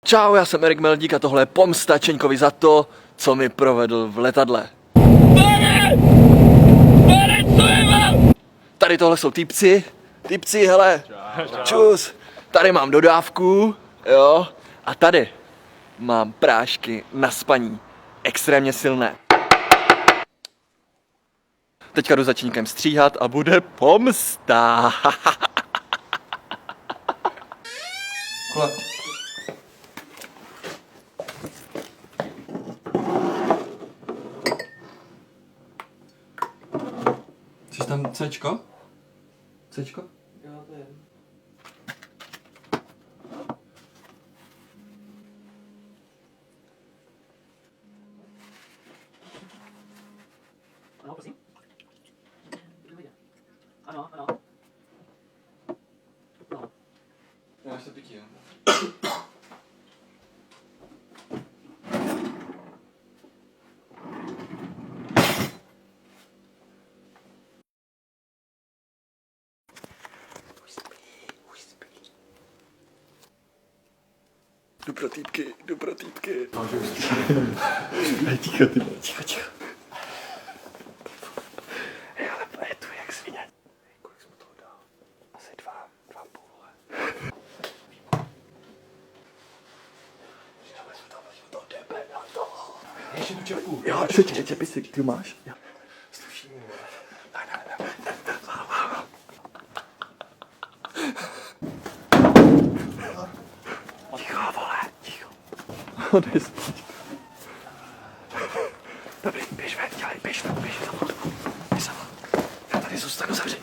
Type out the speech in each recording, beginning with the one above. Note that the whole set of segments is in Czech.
Čau, já jsem Erik Meldík a tohle je pomsta Čeňkovi za to, co mi provedl v letadle. Tady tohle jsou týpci, hele, čus, tady mám dodávku, jo, a tady mám prášky na spaní, extrémně silné. Teďka jdu za Čeňkem stříhat a bude pomsta. Chceš tam Cčko? Cčko? Jo, to je. Ano, prosím. Ano, ano. No. Já se pití, jo. Jdu pro týpky. Ticho, ty ticho. Hej, ale je tu jak svině. Kolik jsme toho dal? Asi 2,5. To jdeme na to. Ještě tu čepku. Jo, čepici, ty máš? Jo. Sluší mu. Ne. Ticho, vole, ticho. Odej spát. Dobrý, běž ven, běž za mnou. Já tady zůstanu zavřeně.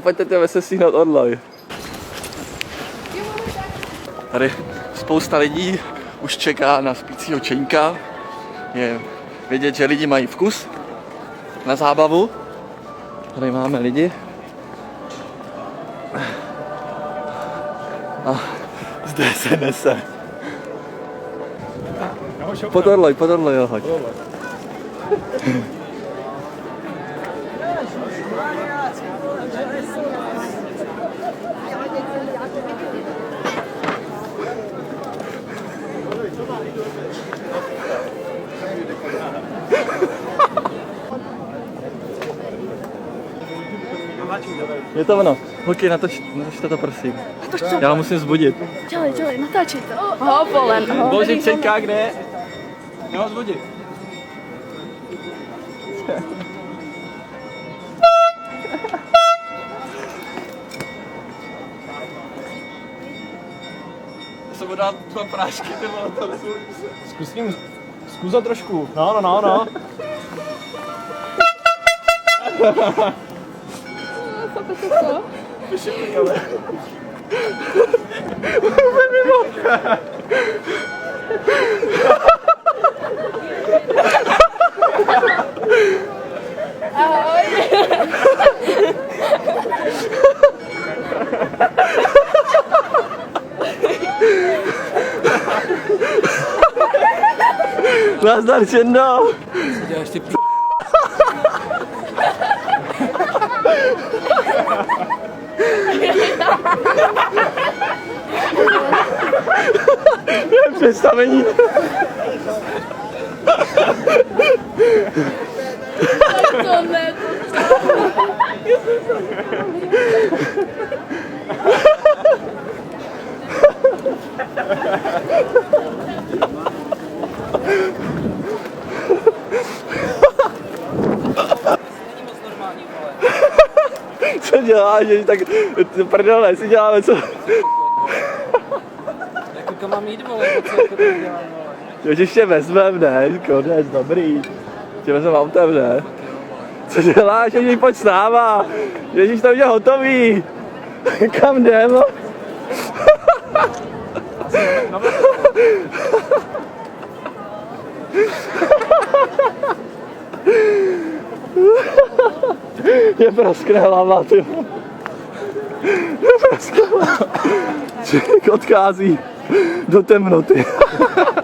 Pojďte, jdeme se stihnout online. Tady spousta lidí už čeká na spícího Čeňka. Je vidět, že lidi mají vkus na zábavu. Tady máme lidi. A zde se nese. Podorloj, jo, hoď. Je to ono. Holky, natočte to, prosím. Já musím zbudit. Dělej, natáčej to. Hovolen. Bože, Čeňka, kde? Já ho zbudit. Já jsem mu dal 2 prášky, ty vole, to nezvůj. Zkus to trošku. No. Chápete to? Vyšipný, ale. Úplně mimo. Ahoj. Nazdar, Čendo. Co děláš ty Představení. To ne, Co děláš, že tak prdele, si děláme co? Jako kam mám jít, vole, co jako to dělám, vole. Už ještě vezmem, ne, konec, dobrý. Tě vezmem autem, ne? Co děláš, Ježíš, pojď s náma. Ježíš, to je hotový. Kam jdem? Je praskne hlava, ty. Je praskne hlava. Člověk odchází do temnoty.